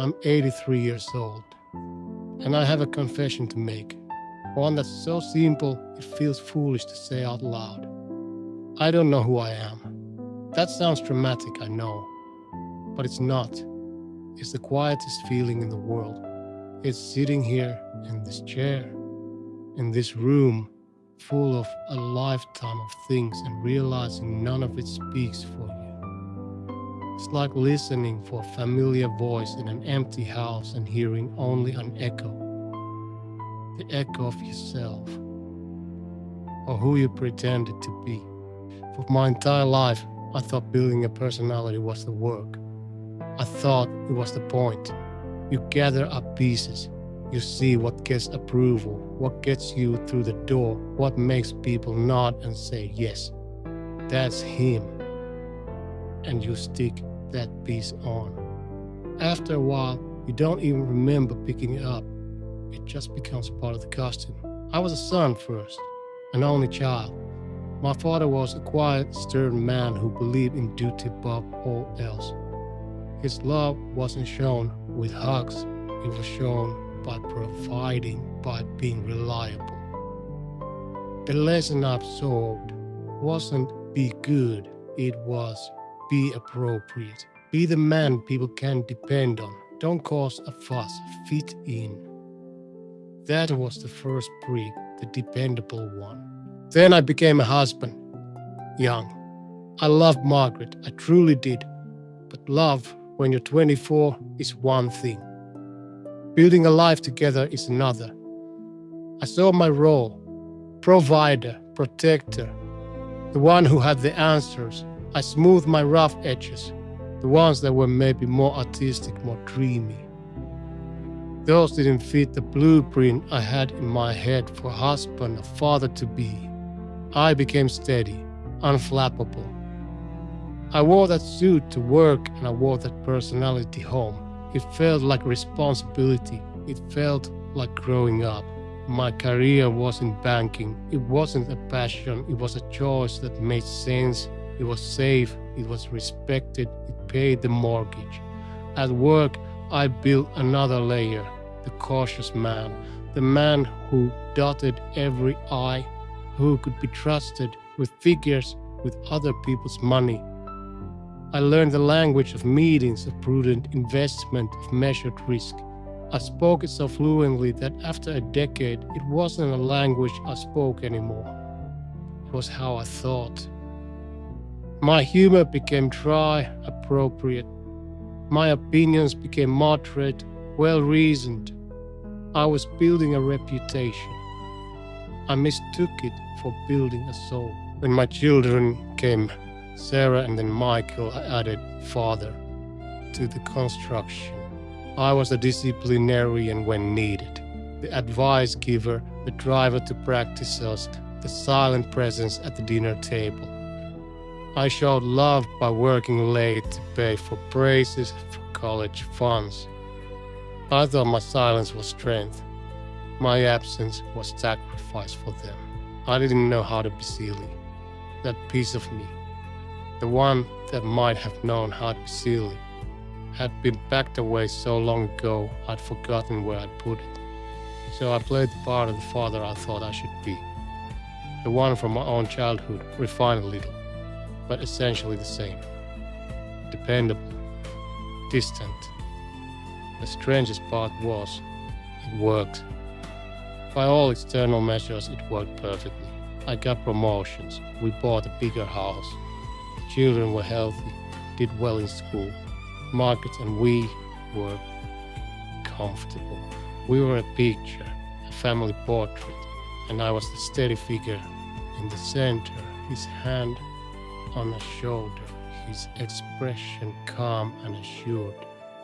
I'm 83 years old, and I have a confession to make. One that's so simple it feels foolish to say out loud. I don't know who I am. That sounds dramatic, I know, but it's not. It's the quietest feeling in the world. It's sitting here in this chair, in this room, full of a lifetime of things and realizing none of it speaks for you. It's like listening for a familiar voice in an empty house and hearing only an echo. The echo of yourself, or who you pretended to be. For my entire life, I thought building a personality was the work. I thought it was the point. You gather up pieces. You see what gets approval, what gets you through the door, what makes people nod and say, yes, that's him. And you stick that piece on. After a while, you don't even remember picking it up. It just becomes part of the costume. I was a son first, an only child. My father was a quiet, stern man who believed in duty above all else. His love wasn't shown with hugs, it was shown by providing, by being reliable. The lesson I absorbed wasn't be good, it was be appropriate. Be the man people can depend on. Don't cause a fuss, fit in. That was the first brick, the dependable one. Then I became a husband, young. I loved Margaret, I truly did. But love, when you're 24, is one thing. Building a life together is another. I saw my role, provider, protector, the one who had the answers. I smoothed my rough edges, the ones that were maybe more artistic, more dreamy. Those didn't fit the blueprint I had in my head for a husband, a father to be. I became steady, unflappable. I wore that suit to work and I wore that personality home. It felt like responsibility. It felt like growing up. My career wasn't banking. It wasn't a passion. It was a choice that made sense. It was safe. It was respected. It paid the mortgage. At work, I built another layer, the cautious man, the man who dotted every I, who could be trusted with figures, with other people's money. I learned the language of meetings, of prudent investment, of measured risk. I spoke it so fluently that after a decade, it wasn't a language I spoke anymore. It was how I thought. My humor became dry, appropriate. My opinions became moderate, well-reasoned. I was building a reputation. I mistook it for building a soul. When my children came, Sarah and then Michael, I added father to the construction. I was a disciplinarian when needed, the advice giver, the driver to practice us, the silent presence at the dinner table. I showed love by working late to pay for braces, for college funds. I thought my silence was strength. My absence was sacrifice for them. I didn't know how to be silly. That piece of me, the one that might have known how to be silly, had been packed away so long ago I'd forgotten where I'd put it. So I played the part of the father I thought I should be. The one from my own childhood, refined a little, but essentially the same. Dependable, distant. The strangest part was, it worked. By all external measures, it worked perfectly. I got promotions. We bought a bigger house. The children were healthy, did well in school. Margaret and we were comfortable. We were a picture, a family portrait, and I was the steady figure in the center, his hand on a shoulder, his expression calm and assured.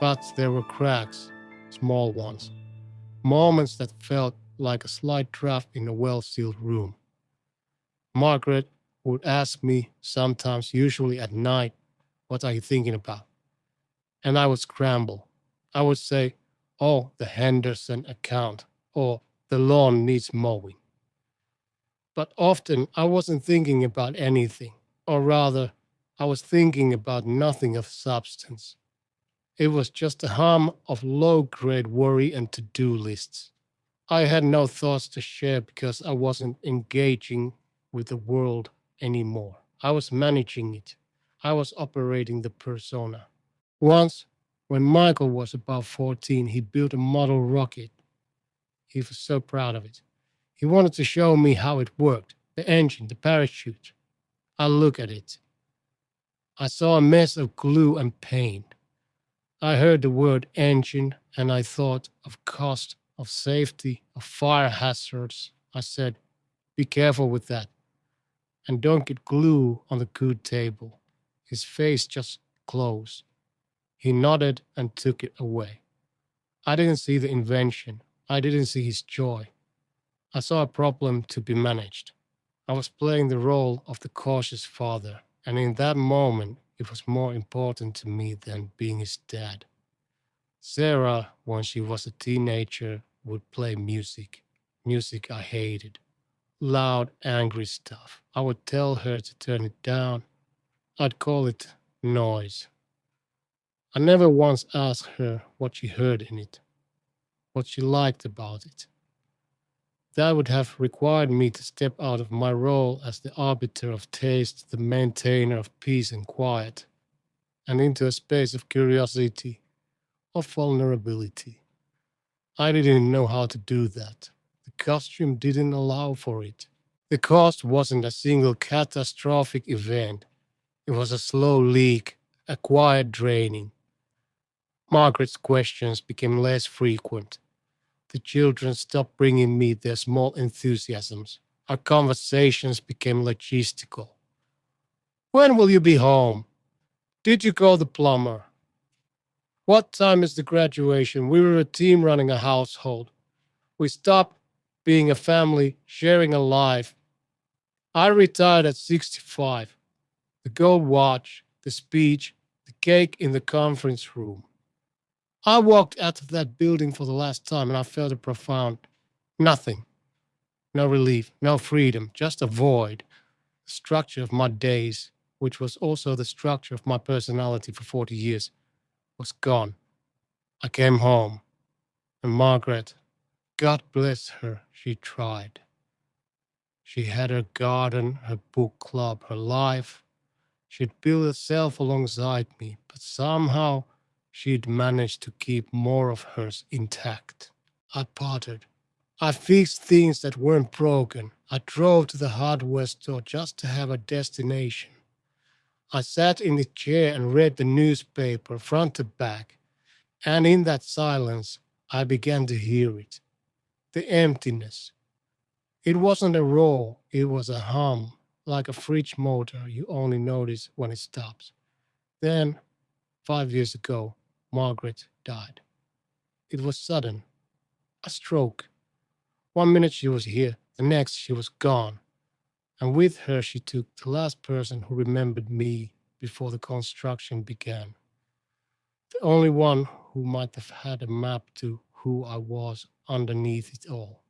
But there were cracks, small ones, moments that felt like a slight draft in a well-sealed room. Margaret would ask me sometimes, usually at night, what are you thinking about? And I would scramble. I would say, oh, the Henderson account, or the lawn needs mowing. But often I wasn't thinking about anything, or rather, I was thinking about nothing of substance. It was just a hum of low-grade worry and to-do lists. I had no thoughts to share because I wasn't engaging with the world anymore. I was managing it. I was operating the persona. Once, when Michael was about 14, he built a model rocket. He was so proud of it. He wanted to show me how it worked, the engine, the parachute. I looked at it. I saw a mess of glue and paint. I heard the word engine and I thought of cost, of safety, of fire hazards. I said, be careful with that and don't get glue on the good table. His face just closed. He nodded and took it away. I didn't see the invention. I didn't see his joy. I saw a problem to be managed. I was playing the role of the cautious father, and in that moment, it was more important to me than being his dad. Sarah, when she was a teenager, would play music. Music I hated. Loud, angry stuff. I would tell her to turn it down. I'd call it noise. I never once asked her what she heard in it, what she liked about it. That would have required me to step out of my role as the arbiter of taste, the maintainer of peace and quiet, and into a space of curiosity, of vulnerability. I didn't know how to do that. The costume didn't allow for it. The cost wasn't a single catastrophic event. It was a slow leak, a quiet draining. Margaret's questions became less frequent. The children stopped bringing me their small enthusiasms. Our conversations became logistical. When will you be home? Did you call the plumber? What time is the graduation? We were a team running a household. We stopped being a family, sharing a life. I retired at 65. The gold watch, the speech, the cake in the conference room. I walked out of that building for the last time and I felt a profound nothing. No relief, no freedom, just a void. The structure of my days, which was also the structure of my personality for 40 years, was gone. I came home, and Margaret, God bless her, she tried. She had her garden, her book club, her life. She'd built herself alongside me, but somehow she'd managed to keep more of hers intact. I pottered. I fixed things that weren't broken. I drove to the hardware store just to have a destination. I sat in the chair and read the newspaper front to back, and in that silence, I began to hear it. The emptiness. It wasn't a roar, it was a hum, like a fridge motor you only notice when it stops. Then, 5 years ago, Margaret died. It was sudden, a stroke. 1 minute she was here, the next she was gone. And with her she took the last person who remembered me before the construction began. The only one who might have had a map to who I was underneath it all.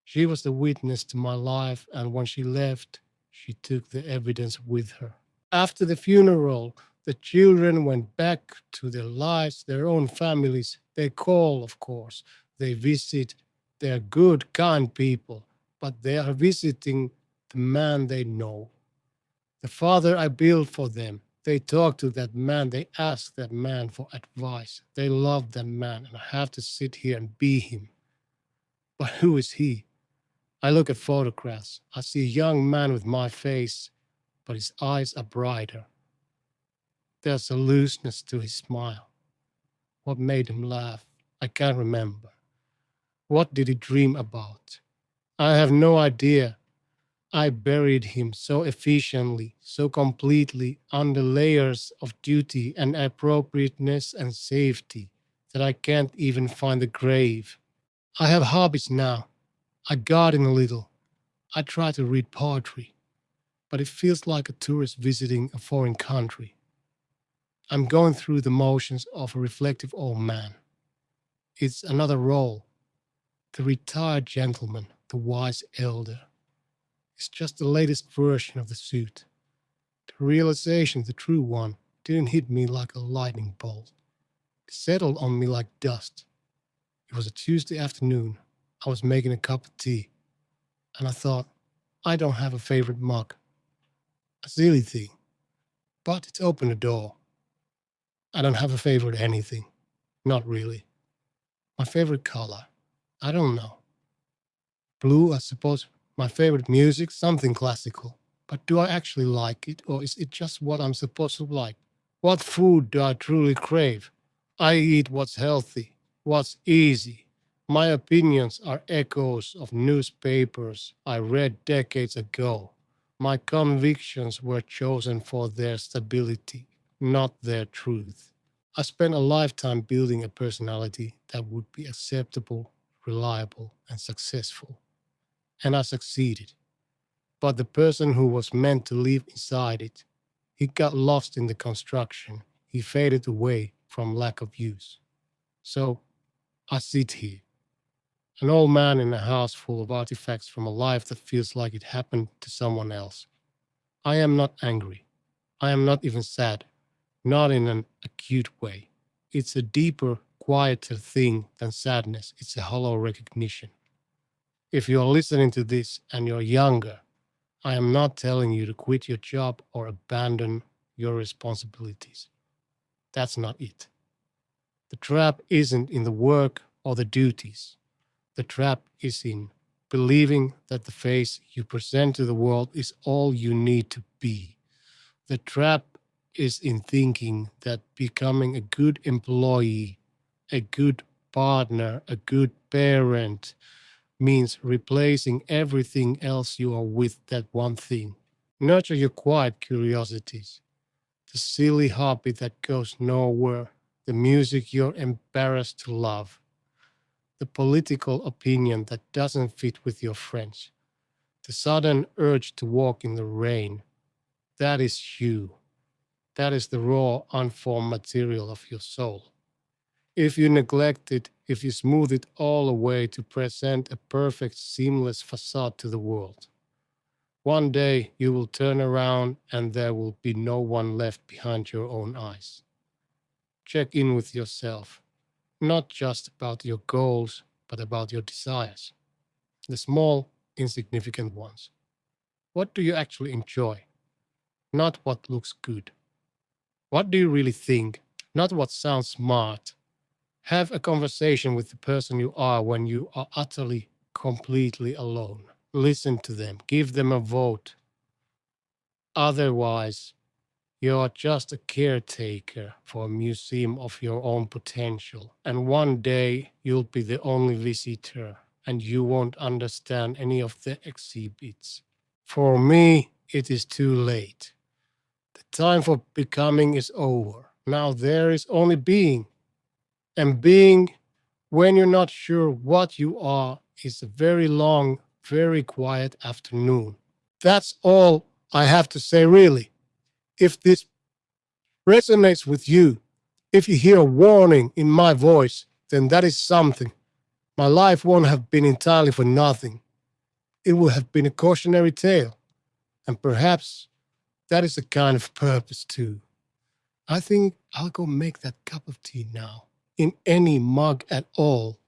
She was the witness to my life, and when she left, she took the evidence with her. After the funeral, the children went back to their lives, their own families. They call, of course. They visit. They're good, kind people, but they are visiting the man they know. The father I built for them. They talk to that man. They ask that man for advice. They love that man, and I have to sit here and be him. But who is he? I look at photographs. I see a young man with my face, but his eyes are brighter. There's a looseness to his smile. What made him laugh? I can't remember. What did he dream about? I have no idea. I buried him so efficiently, so completely under layers of duty and appropriateness and safety that I can't even find the grave. I have hobbies now. I garden a little. I try to read poetry, but it feels like a tourist visiting a foreign country. I'm going through the motions of a reflective old man. It's another role. The retired gentleman, the wise elder. It's just the latest version of the suit. The realization, the true one, didn't hit me like a lightning bolt. It settled on me like dust. It was a Tuesday afternoon. I was making a cup of tea, and I thought, I don't have a favorite mug. A silly thing, but it's opened a door. I don't have a favorite anything. Not really. My favorite color? I don't know. Blue, I suppose. My favorite music? Something classical. But do I actually like it, or is it just what I'm supposed to like? What food do I truly crave? I eat what's healthy, what's easy. My opinions are echoes of newspapers I read decades ago. My convictions were chosen for their stability, not their truth. I spent a lifetime building a personality that would be acceptable, reliable, and successful. And I succeeded. But the person who was meant to live inside it, he got lost in the construction. He faded away from lack of use. So I sit here, an old man in a house full of artifacts from a life that feels like it happened to someone else. I am not angry. I am not even sad, not in an acute way. It's a deeper, quieter thing than sadness. It's a hollow recognition. If you're listening to this and you're younger, I am not telling you to quit your job or abandon your responsibilities. That's not it. The trap isn't in the work or the duties. The trap is in believing that the face you present to the world is all you need to be. The trap is in thinking that becoming a good employee, a good partner, a good parent means replacing everything else you are with that one thing. Nurture your quiet curiosities, the silly hobby that goes nowhere, the music you're embarrassed to love, the political opinion that doesn't fit with your friends, the sudden urge to walk in the rain. That is you. That is the raw, unformed material of your soul. If you neglect it, if you smooth it all away to present a perfect, seamless facade to the world, one day you will turn around and there will be no one left behind your own eyes. Check in with yourself, not just about your goals, but about your desires, the small, insignificant ones. What do you actually enjoy? Not what looks good. What do you really think? Not what sounds smart. Have a conversation with the person you are when you are utterly, completely alone. Listen to them, give them a vote. Otherwise, you're just a caretaker for a museum of your own potential. And one day you'll be the only visitor and you won't understand any of the exhibits. For me, it is too late. The time for becoming is over. Now there is only being. And being, when you're not sure what you are, is a very long, very quiet afternoon. That's all I have to say, really. If this resonates with you, if you hear a warning in my voice, then that is something. My life won't have been entirely for nothing. It will have been a cautionary tale. And perhaps that is a kind of purpose too. I think I'll go make that cup of tea now, in any mug at all.